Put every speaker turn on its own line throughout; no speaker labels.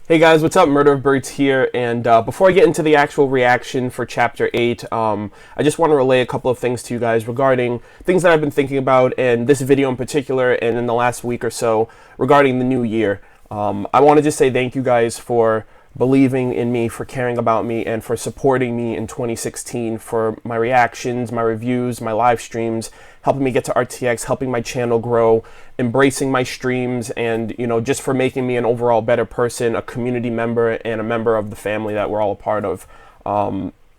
Hey guys, what's up? MurderofBirds here, and before I get into the actual reaction for Chapter 8, I just want to relay a couple of things to you guys regarding things that I've been thinking about in this video in particular, and in the last week or so, regarding the new year. I want to just say thank you guys for believing in me, for caring about me, and for supporting me in 2016 for my reactions, my reviews, my live streams, helping me get to RTX, helping my channel grow, embracing my streams, and, you know, just for making me an overall better person, a community member, and a member of the family that we're all a part of.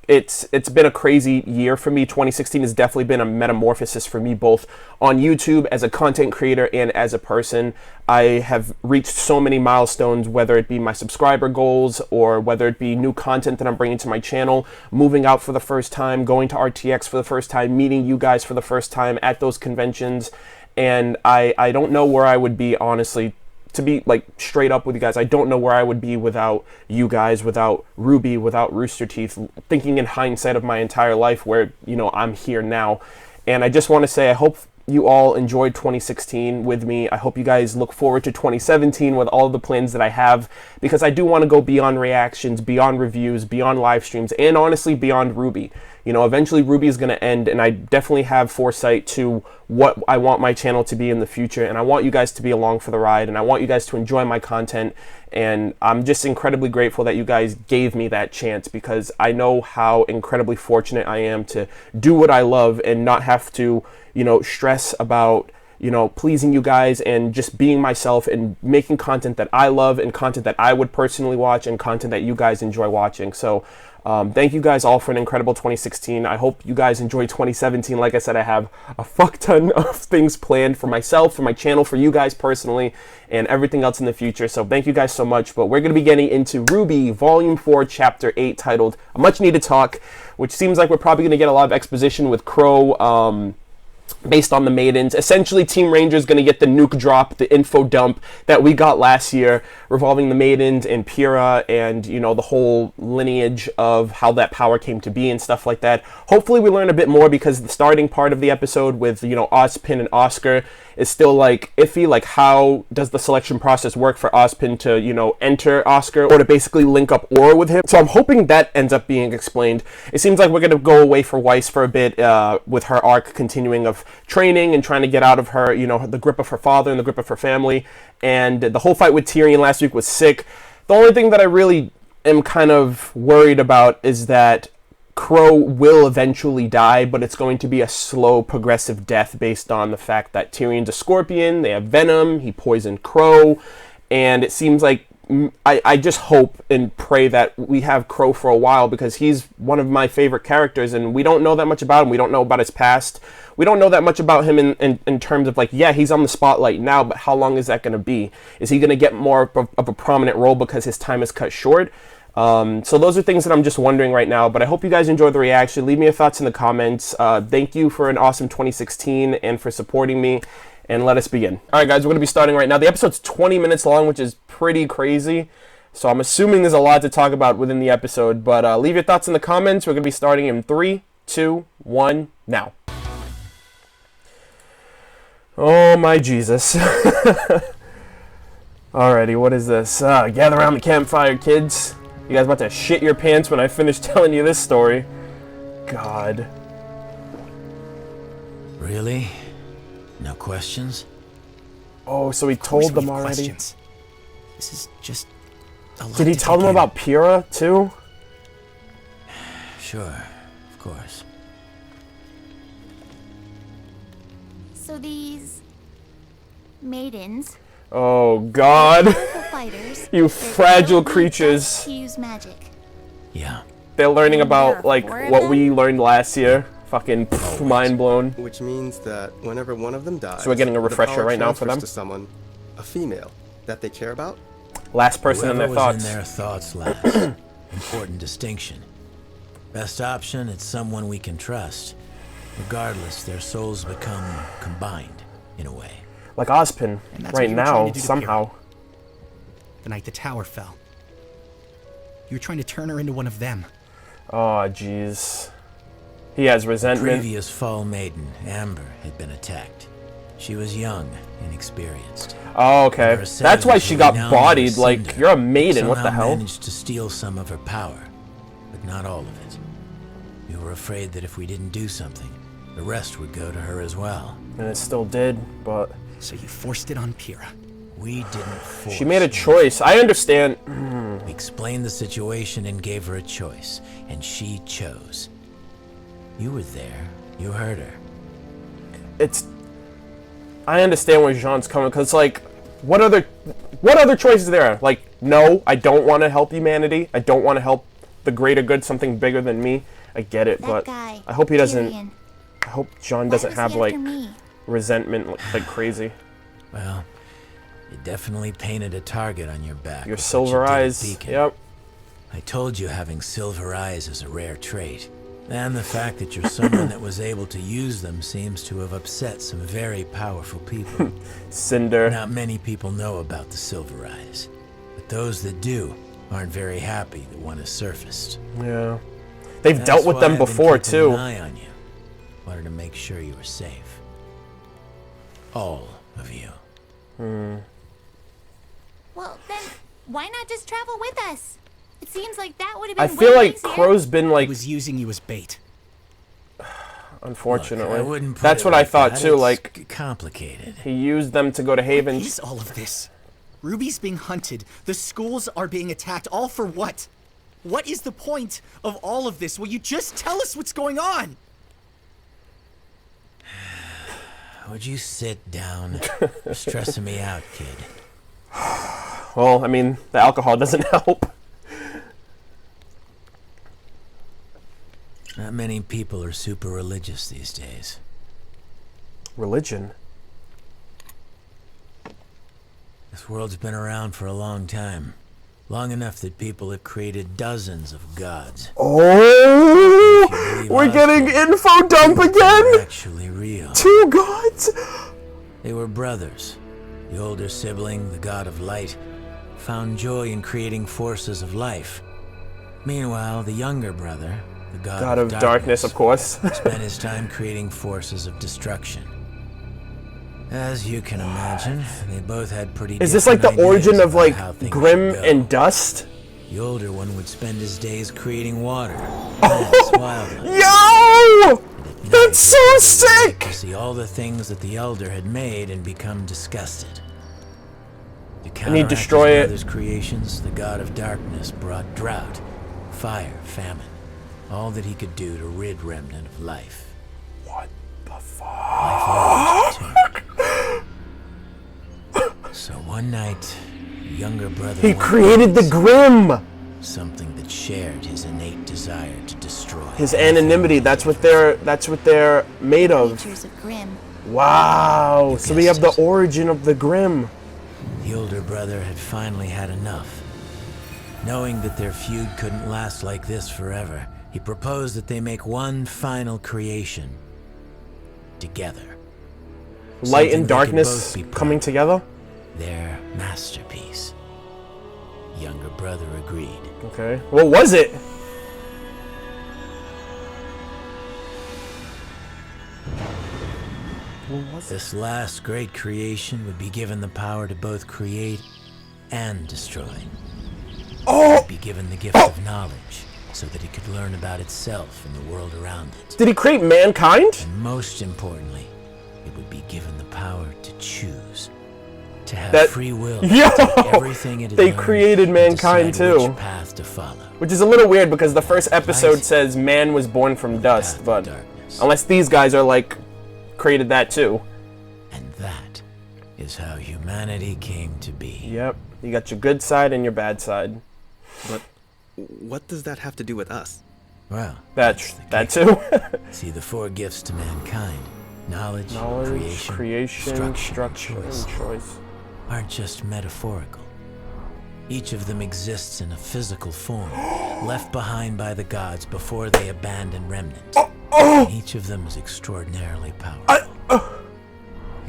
It's been a crazy year for me. 2016 has definitely been a metamorphosis for me, both on YouTube as a content creator and as a person. I have reached so many milestones, whether it be my subscriber goals or whether it be new content that I'm bringing to my channel, moving out for the first time, going to RTX for the first time, meeting you guys for the first time at those conventions. And I don't know where I would be, honestly. To be like straight up with you guys, I don't know where I would be without you guys, without RWBY, without Rooster Teeth, thinking in hindsight of my entire life where, you know, I'm here now. And I just want to say I hope you all enjoyed 2016 with me. I hope you guys look forward to 2017 with all the plans that I have, because I do want to go beyond reactions, beyond reviews, beyond live streams, and honestly beyond RWBY. You know, eventually RWBY is going to end, and I definitely have foresight to what I want my channel to be in the future, and I want you guys to be along for the ride, and I want you guys to enjoy my content, and I'm just incredibly grateful that you guys gave me that chance, because I know how incredibly fortunate I am to do what I love and not have to, you know, stress about, you know, pleasing you guys and just being myself and making content that I love and content that I would personally watch and content that you guys enjoy watching. So thank you guys all for an incredible 2016. I hope you guys enjoy 2017. Like I said, I have a fuck ton of things planned for myself, for my channel, for you guys personally, and everything else in the future. So thank you guys so much. But we're going to be getting into RWBY Volume 4, Chapter 8, titled A Much Needed Talk, which seems like we're probably going to get a lot of exposition with Qrow, based on the maidens. Essentially, Team Ranger is going to get the nuke drop, the info dump that we got last year, revolving the maidens and Pyrrha, and, you know, the whole lineage of how that power came to be and stuff like that. Hopefully we learn a bit more, because the starting part of the episode with, you know, Ozpin and Oscar is still like iffy. Like, how does the selection process work for Ozpin to, you know, enter Oscar or to basically link up Aura with him? So I'm hoping that ends up being explained. It seems like we're going to go away for Weiss for a bit, with her arc continuing of training and trying to get out of her, you know, the grip of her father and the grip of her family. And the whole fight with Tyrion last week was sick. The only thing that I really am kind of worried about is that Qrow will eventually die, but it's going to be a slow, progressive death based on the fact that Tyrion's a scorpion, they have venom, he poisoned Qrow, and it seems like I just hope and pray that we have Qrow for a while, because he's one of my favorite characters, and we don't know that much about him. We don't know about his past. We don't know that much about him in terms of, like, yeah, he's on the spotlight now, but how long is that going to be? Is he going to get more of a prominent role because his time is cut short? So those are things that I'm just wondering right now, but I hope you guys enjoyed the reaction. Leave me your thoughts in the comments. Thank you for an awesome 2016 and for supporting me, and let us begin. All right, guys, we're going to be starting right now. The episode's 20 minutes long, which is pretty crazy, so I'm assuming there's a lot to talk about within the episode, but leave your thoughts in the comments. We're going to be starting in 3, 2, 1, now. Oh my Jesus. Alrighty, what is this? Gather around the campfire, kids. You guys about to shit your pants when I finish telling you this story. God.
Really? No questions?
Oh, so he told them already?
Questions. This is just a lot.
Did he tell them about Pyrrha, too?
Sure, of course.
So these maidens,
Oh, God.
fighters,
You fragile creatures.
to use magic.
Yeah.
They're learning
And there
about,
are
like,
4 of
what
them?
we learned last year. Fucking mind blown.
Which means that whenever one of them dies,
So we're getting a
the
refresher
power
right now for
transfers
them?
to someone, a female, that they care about.
Last person in their
Whoever was
thoughts.
in their thoughts last. Important distinction. Best option, it's someone we can trust. Regardless, their souls become combined, in a way.
Like Ozpin,
And that's
right
what you were trying
now,
to do to
somehow.
The night the tower fell. You were trying to turn her into one of them.
Oh, jeez. He has resentment.
Previous Fall Maiden, Amber, had been attacked. She was young, inexperienced.
Oh, okay.
Her
That's why she got
renowned
bodied.
for
Like,
cinder,
you're a maiden. What the
somehow
hell?
managed to steal some of her power, but not all of it. We were afraid that if we didn't do something, the rest would go to her as well.
And it still did, but
So you forced it on Pyrrha.
We didn't force.
she made a choice. I understand.
We explained the situation and gave her a choice, and she chose. You were there. You heard her.
I understand where Jean's coming, because, like, what other choices are there? Like, no, I don't want to help humanity. I don't want to help the greater good, something bigger than me. I get it,
That
but
guy,
I hope he doesn't.
Tyrion.
I hope Jean
Why
doesn't
was
have
he
like
after me?
resentment like crazy.
Well, you definitely painted a target on your back.
Your
with what
silver
you did at
eyes.
Beacon.
Yep.
I told you having silver eyes is a rare trait. And the fact that you're someone that was able to use them seems to have upset some very powerful people.
Cinder.
Not many people know about the silver eyes, but those that do aren't very happy that one has surfaced.
Yeah. They've
That's
dealt with
why
them
I've been
before
keeping
too.
An eye on you. Wanted to make sure you were safe. All of you.
Well, then why not just travel with us? It seems like that would have
I
been
feel
way
like
easier.
Qrow's been
I
like,
was using you as bait.
unfortunately.
Look, I wouldn't put
That's
it
what I
like
thought
that.
too.
It's
Like,
complicated.
he used them to go to Haven.
What is all of this? Ruby's being hunted. The schools are being attacked. All for what? What is the point of all of this? Will you just tell us what's going on?
Would you sit down? You're stressing me out, kid.
Well, I mean, the alcohol doesn't help.
Not many people are super religious these days.
Religion.
This world's been around for a long time. Long enough that people have created dozens of gods.
Oh,
believe
we're
us,
getting info dump
They're
again.
actually real.
2 gods.
They were brothers. The older sibling, the god of light, found joy in creating forces of life. Meanwhile, the younger brother, the
God of darkness, of course.
spent his time creating forces of destruction. As you can imagine, they both had pretty
Is this like
different
the origin
ideas
of
about
like
how things
Grimm
should go.
and Dust?
The older one would spend his days creating water, plants, wildlife.
Yo! That's so
To
sick!
see all the things that the elder had made and become disgusted. To
And he'd
counteract
destroy
his
it.
brother's creations, the god of darkness brought drought, fire, famine, all that he could do to rid Remnant of life.
What the fuck?
Life always returned. So one night, the younger brother
He
wanted
created the Grimm!
something that shared his innate desire to destroy
His
everything
anonymity,
he
that's what
lived.
they're made of.
Creatures of Grimm.
Wow, so we have the
guessed it.
origin of the Grimm.
The older brother had finally had enough. Knowing that their feud couldn't last like this forever, he proposed that they make one final creation together.
Light
Something
and
they could
darkness
both be proud
coming
of.
together?
Their masterpiece. Younger brother agreed.
Okay. What was it?
This last great creation would be given the power to both create and destroy.
Oh!
It would be given the gift of knowledge so that it could learn about itself and the world around it.
Did he create mankind?
And most importantly, it would be given the power to choose. To have
That-
free will.
Yo!
To take everything it had
They
learned
created
and
mankind
decide
too.
Which path to follow.
Which is a little weird because the first episode
Light.
says man was born from
Path
dust,
of
but
darkness.
unless these guys are like created that too.
And that is how humanity came to be.
Yep. You got your good side and your bad side.
But what does that have to do with us?
Well,
That
that's the kicker.
too.
See, the 4 gifts to mankind, knowledge,
Knowledge, creation, structure,
and choice,
and choice.
aren't just metaphorical. Each of them exists in a physical form, left behind by the gods before they abandoned Remnant. And each of them is extraordinarily powerful.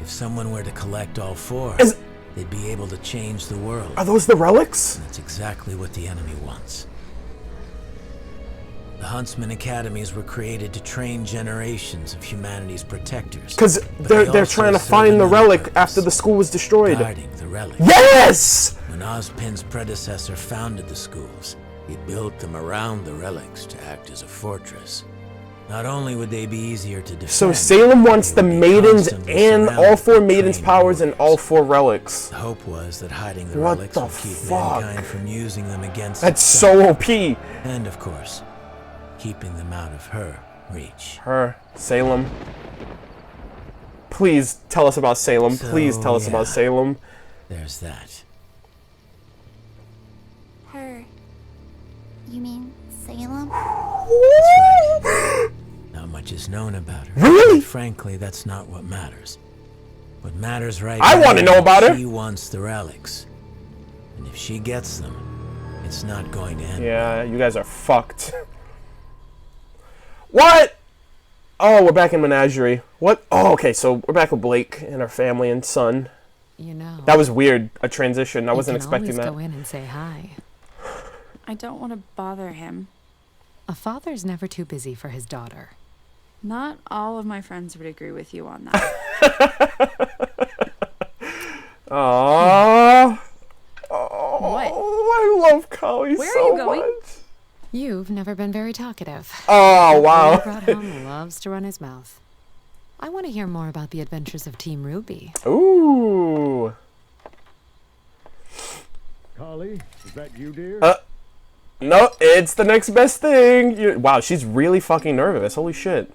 If someone were to collect all 4,
Is-
they'd be able to change the world.
Are those the relics?
That's exactly what the enemy wants. The Huntsman Academies were created to train generations of humanity's protectors.
Because they're trying to find the relic after the school was destroyed.
Guarding the relic.
Yes!
When Ozpin's predecessor founded the schools, he built them around the relics to act as a fortress. Not only would they be easier to defend,
So Salem wants the
they would be
maidens
constantly
and all
surrounded
4
by
maidens'
trained
powers and all
warriors.
4 relics.
The hope was that hiding the
What
relics
the
would keep
fuck?
mankind from using them against
That's
itself.
so OP.
And of course, keeping them out of her reach.
Her, Salem. Please tell us about Salem.
So,
Please tell us
yeah.
about Salem.
There's that.
Her. You mean Salem?
Not much is known about her.
Really?
But frankly, that's not what matters. What matters right
I
now
want to know about her.
She wants the relics. And if she gets them, it's not going to end.
Yeah, you guys are fucked. What? Oh, we're back in Menagerie. What? Oh, okay, so we're back with Blake and her family and son.
You know,
That was weird, a transition. I wasn't
you can
expecting
always
that.
go in and say hi.
I don't want to bother him.
A father's never too busy for his daughter.
Not all of my friends would agree with you on that.
Aww.
What?
Oh, I love Kali
Where are
so
you going?
much.
You've never been very talkative.
Oh,
Boy
wow.
brought home loves to run his mouth. I want to hear more about the adventures of Team RWBY.
Ooh.
Kali, is that you, dear?
No, it's the next best thing. Wow, she's really fucking nervous. Holy shit.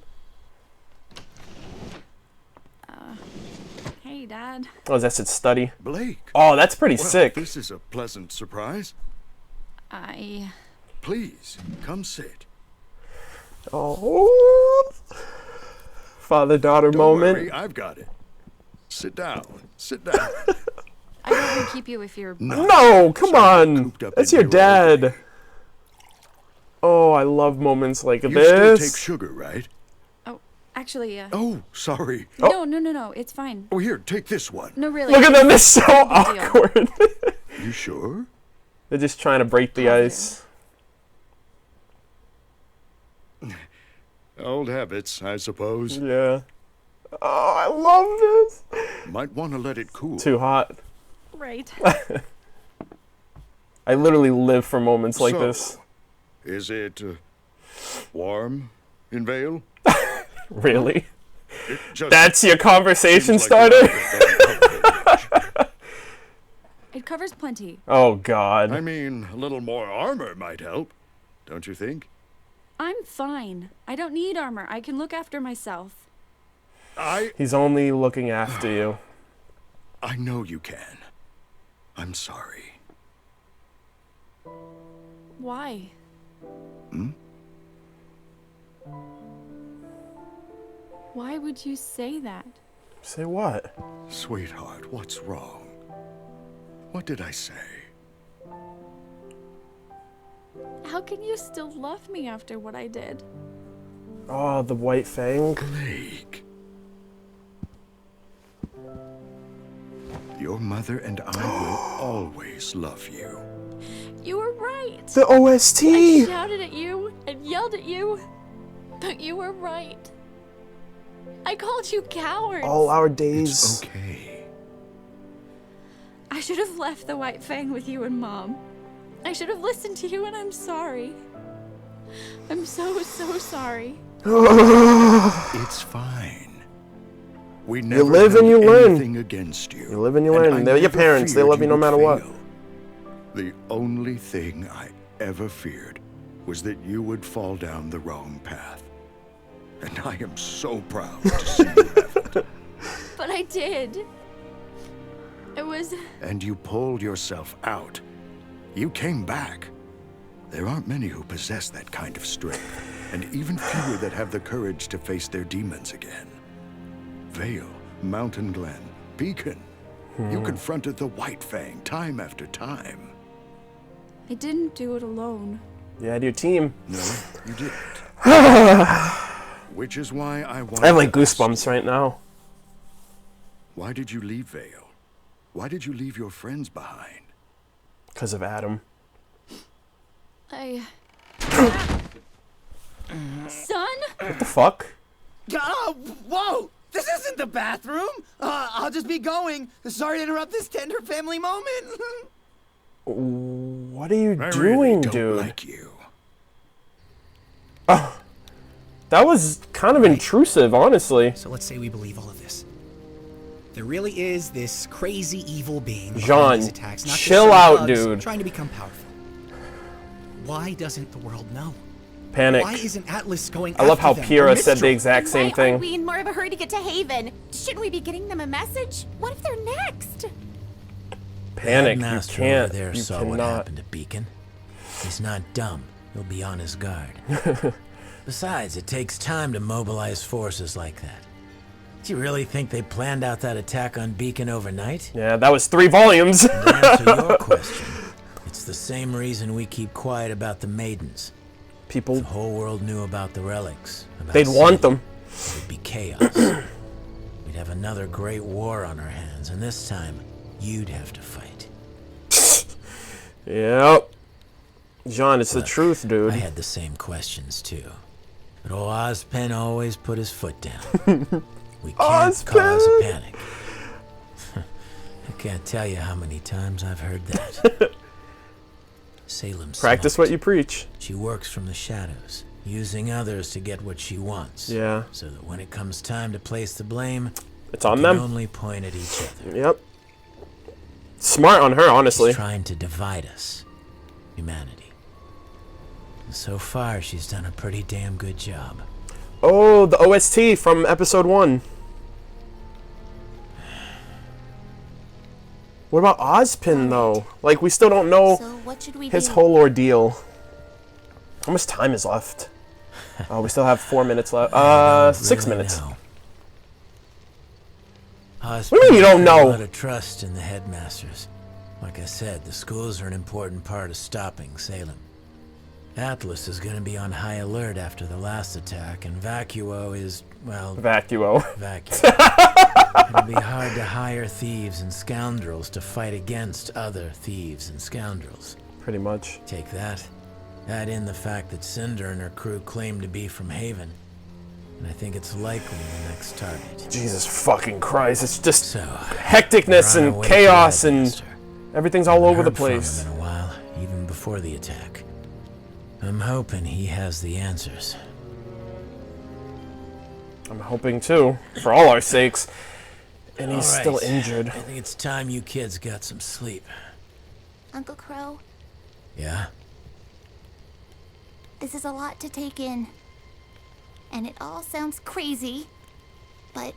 Hey, Dad.
Oh, that's its study.
Blake.
Oh, that's pretty
Well,
sick.
This is a pleasant surprise. Please, come sit.
Oh. Father-daughter
Don't
moment.
worry, I've got it. Sit down. Sit down.
I don't want to keep you if you're...
No, come on.
cooped up
That's
in
your
here all
dad. Oh, I love moments like
You still take
this.
sugar, right?
Oh, actually,
Oh, sorry.
No, it's fine.
Oh, here, take this one.
No, really.
Look at them, they're so
big deal.
awkward.
You sure?
They're just trying to break the
Positive.
ice.
Old habits, I suppose.
Yeah. Oh, I love this.
Might want to let it cool.
Too hot.
Right.
I literally live for moments like
So,
this.
Is it warm in Vale?
Really?
It just
That's your conversation
seems like
starter?
a-
It covers plenty.
Oh, God.
I mean, a little more armor might help, don't you think?
I'm fine. I don't need armor. I can look after myself.
He's only looking after you.
I know you can. I'm sorry.
Why? Why would you say that?
Say what?
Sweetheart, what's wrong? What did I say?
How can you still love me after what I did?
Oh, the white fang.
Blake. Your mother and I will always love you.
You were right.
The OST!
I shouted at you and yelled at you, but you were right. I called you cowards.
All our
It's
days.
okay.
I should have left the White Fang with you and Mom. I should have listened to you, and I'm sorry. I'm so sorry.
It's fine. We never
live and
held
you learn.
anything against you.
You live and you learn.
I
They're your
never
parents. They
feared
love you no
would
matter what.
fail. The only thing I ever feared was that you would fall down the wrong path. And I am so proud to see you haven't.
But I did. It was...
And you pulled yourself out. You came back. There aren't many who possess that kind of strength, and even fewer that have the courage to face their demons again. Vale, Mountain Glen, Beacon. You confronted the White Fang time after time.
I didn't do it alone.
You had your team.
No, you didn't. Which is why I want.
I have like goosebumps right now.
Why did you leave Vale? Why did you leave your friends behind?
Because of Adam.
Son?
What the fuck?
Whoa! This isn't the bathroom! I'll just be going. Sorry to interrupt this tender family moment.
What are you
I
doing,
really don't
dude?
like you.
Oh, that was kind of intrusive, honestly.
So let's say we believe all of this. There really is this crazy evil being behind
Jean,
these attacks, not just
chill
some
out,
thugs
dude.
trying to become powerful. Why doesn't the world know?
Panic.
Why isn't Atlas going
I love how
after them?
Pyrrha
Or
said the
Mistral?
exact same
Why
thing.
aren't we in more of a hurry to get to Haven? Shouldn't we be getting them a message? What if they're next?
Panic. You
Master
can't.
over there
You
saw what
cannot.
happened to Beacon. He's not dumb. He'll be on his guard. Besides, it takes time to mobilize forces like that. Do you really think they planned out that attack on Beacon overnight?
Yeah, that was 3 volumes.
To answer your question, it's the same reason we keep quiet about the maidens.
People,
The whole world knew about the relics. About
they'd want
Salem.
them.
It would be chaos. We'd have another great war on our hands, and this time, you'd have to fight.
Yep. John, it's the
Look,
truth, dude.
I had the same questions too. But old Ozpen always put his foot down. We can't cause a
Ozpen!
panic. I can't tell you how many times I've heard that. Salem's
Practice
smart.
what you preach.
She works from the shadows, using others to get what she wants.
Yeah.
So that when it comes time to place the blame,
It's on
we
them.
can only point at each other.
Yep. Smart on her, honestly.
She's trying to divide us, humanity. And so far, she's done a pretty damn good job.
Oh, the OST from episode 1. What about Ozpin, though? Like, we still don't know
So what should we
his
do?
whole ordeal. How much time is left? Oh, we still have 4 minutes left.
I don't
6
really
minutes.
know.
What do you mean you don't
A
know?
lot of trust in the headmasters. Like I said, the schools are an important part of stopping Salem. Atlas is going to be on high alert after the last attack, and Vacuo is, well,
Vacuo.
Vacuo. It'll be hard to hire thieves and scoundrels to fight against other thieves and scoundrels.
Pretty much.
Take that. Add in the fact that Cinder and her crew claim to be from Haven. And I think it's likely the next target.
Jesus fucking Christ. It's just
So,
hecticness
we're on our
and
way to
chaos
the
and
headmaster.
everything's all over the
Heard from
place.
him in a while, even before the attack. I'm hoping he has the answers.
I'm hoping too, for all our sakes. And he's
All
still
right.
injured.
I think it's time you kids got some sleep.
Uncle Qrow,
Yeah?
this is a lot to take in. And it all sounds crazy, but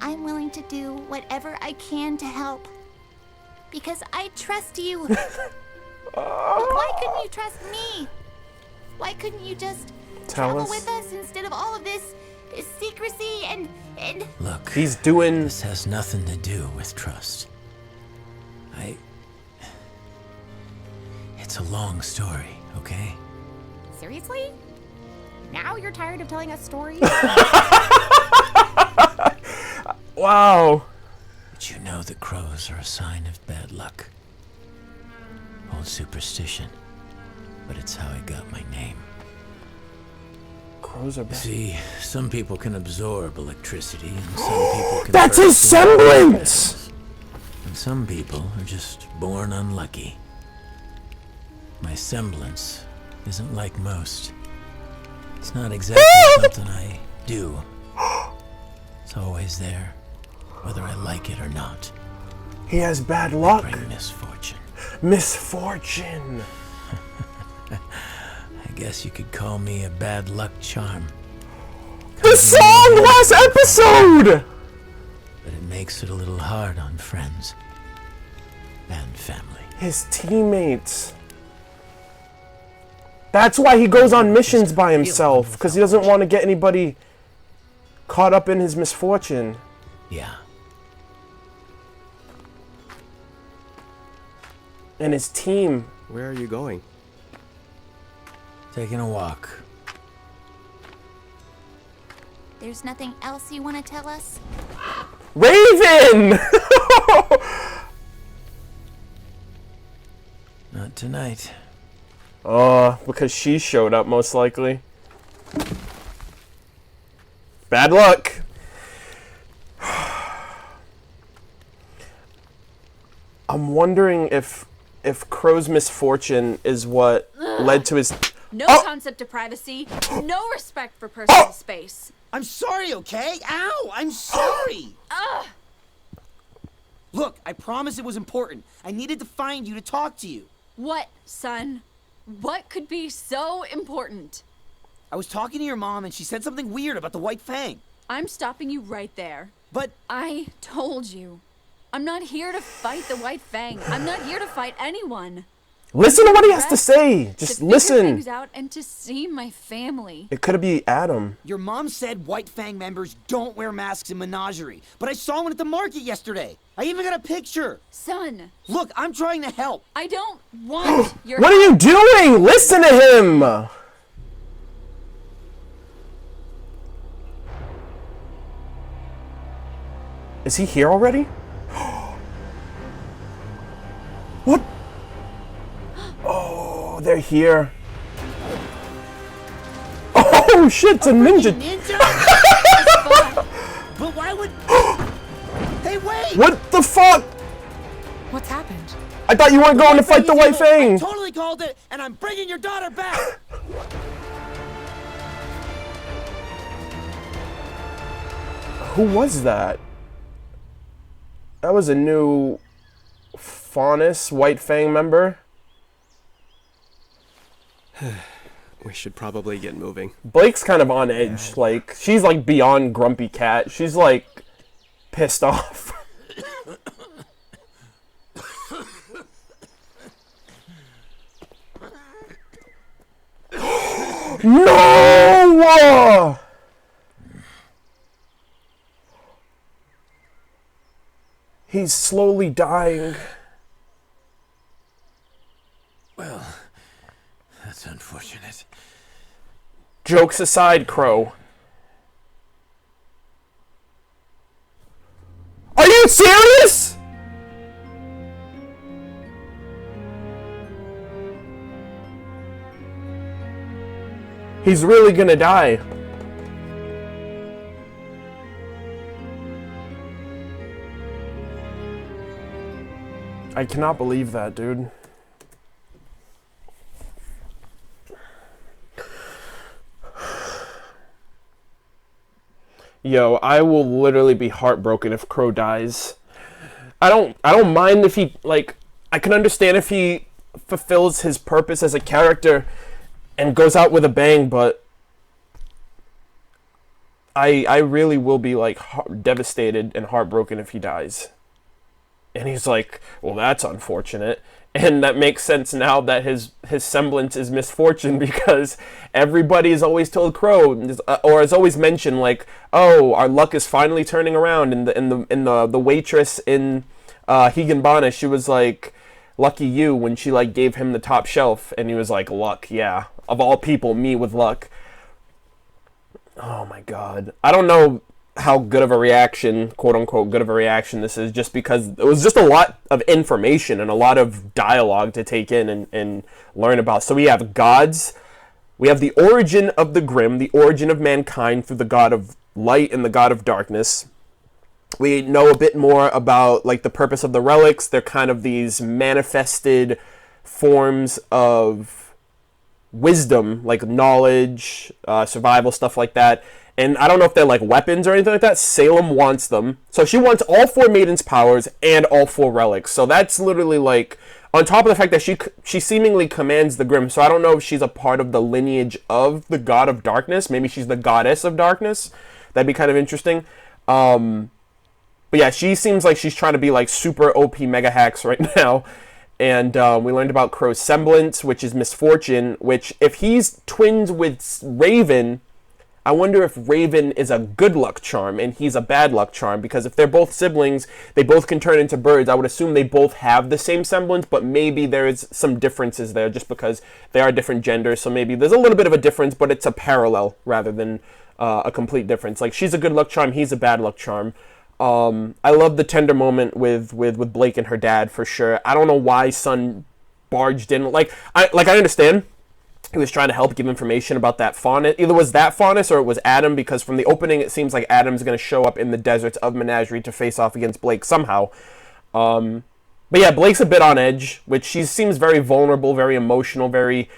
I'm willing to do whatever I can to help. Because I trust you. But why couldn't you trust me? Why couldn't you just
Tell
travel
us.
with us instead of all of this secrecy and
Look,
He's doing...
this has nothing to do with trust. It's a long story, okay?
seriously? Now you're tired of telling us stories?
Wow.
But you know that crows are a sign of bad luck. Old superstition. But it's how I got my name.
Crows are bad.
See, some people can absorb electricity, and some people can...
That's his
burst into
semblance!
flames. And some people are just born unlucky. My semblance isn't like most. It's not exactly something I do. It's always there, whether I like it or not.
He has bad luck.
Bring misfortune.
Misfortune.
I guess you could call me a bad luck charm.
The song last episode!
But it makes it a little hard on friends and family.
His teammates. That's why he goes on missions by himself, because he doesn't want to get anybody caught up in his misfortune.
Yeah.
And his team.
Where are you going?
Taking a walk.
There's nothing else you want to tell us?
Raven!
Not tonight.
Because she showed up, most likely. Bad luck. I'm wondering if Qrow's misfortune is what led to his...
No concept of privacy, no respect for personal space.
I'm sorry, okay? Ow! I'm sorry! Look, I promise it was important. I needed to find you to talk to you.
What, son? What could be so important?
I was talking to your mom and she said something weird about the White Fang.
I'm stopping you right there.
But...
I told you. I'm not here to fight the White Fang. I'm not here to fight anyone.
Listen to what he has to say. Just
to
listen.
figure things out and to see my family.
It could be Adam.
Your mom said White Fang members don't wear masks in Menagerie, but I saw one at the market yesterday. I even got a picture.
Son.
Look, I'm trying to help.
I don't want your
What are you doing? Listen to him. Is he here already? What? Oh, they're here. Oh shit, it's a ninja.
But why would... Hey, wait!
What the fuck?
What's happened?
I thought you weren't going to fight the White Fang.
I totally called it, and I'm bringing your daughter back.
Who was that? That was a new Faunus White Fang member.
We should probably get moving.
Blake's kind of on edge. Like, she's like beyond grumpy cat. She's like pissed off. No! He's slowly dying.
Well, that's unfortunate.
Jokes aside, Qrow. Are you serious? He's really gonna die. I cannot believe that, dude. Yo, I will literally be heartbroken if Qrow dies. I don't mind if he, like, I can understand if he fulfills his purpose as a character and goes out with a bang, but I really will be, like, devastated and heartbroken if he dies. And he's like, well, that's unfortunate. And that makes sense now that his semblance is misfortune, because everybody is always told Qrow, or is always mentioned, like, oh, our luck is finally turning around. And the waitress in Higanbana, she was like, lucky you, when she like gave him the top shelf, and he was like, luck, yeah, of all people, me with luck. Oh my god, I don't know how good of a reaction, quote unquote good of a reaction, this is, just because it was just a lot of information and a lot of dialogue to take in and learn about. So we have gods, we have the origin of the Grimm, the origin of mankind through the god of light and the god of darkness. We know a bit more about like the purpose of the relics. They're kind of these manifested forms of wisdom, like knowledge, survival, stuff like that. And I don't know if they're like weapons or anything like that. Salem wants them. So she wants all 4 Maiden's powers and all 4 relics. So that's literally like, on top of the fact that she seemingly commands the Grimm. So I don't know if she's a part of the lineage of the god of darkness. Maybe she's the goddess of darkness. That'd be kind of interesting. But yeah, she seems like she's trying to be like super OP mega hacks right now. And we learned about Qrow's semblance, which is misfortune, which if he's twins with Raven, I wonder if Raven is a good luck charm and he's a bad luck charm, because if they're both siblings, they both can turn into birds. I would assume they both have the same semblance, but maybe there's some differences there just because they are different genders. So maybe there's a little bit of a difference, but it's a parallel rather than a complete difference. Like, she's a good luck charm, he's a bad luck charm. I love the tender moment with Blake and her dad, for sure. I don't know why Sun barged in. Like I understand he was trying to help give information about that faunus. Either was that faunus or it was Adam, because from the opening it seems like Adam's going to show up in the deserts of Menagerie to face off against Blake somehow. But yeah, Blake's a bit on edge, which she seems very vulnerable, very emotional, very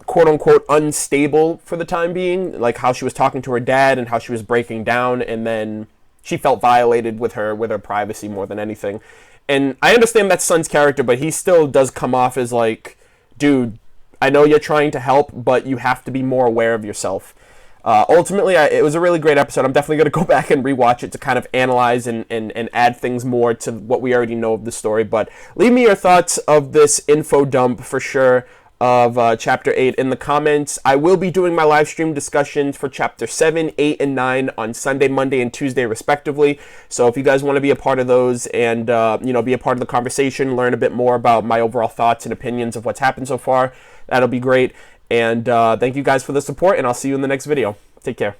quote-unquote unstable for the time being, like how she was talking to her dad and how she was breaking down, and then she felt violated with her privacy more than anything. And I understand that's Sun's character, but he still does come off as like, dude, I know you're trying to help, but you have to be more aware of yourself. Ultimately, it was a really great episode. I'm definitely going to go back and rewatch it to kind of analyze and add things more to what we already know of the story. But leave me your thoughts of this info dump for sure of Chapter 8 in the comments. I will be doing my live stream discussions for Chapter 7, 8, and 9 on Sunday, Monday, and Tuesday, respectively. So if you guys want to be a part of those and, be a part of the conversation, learn a bit more about my overall thoughts and opinions of what's happened so far, that'll be great. And thank you guys for the support, and I'll see you in the next video. Take care.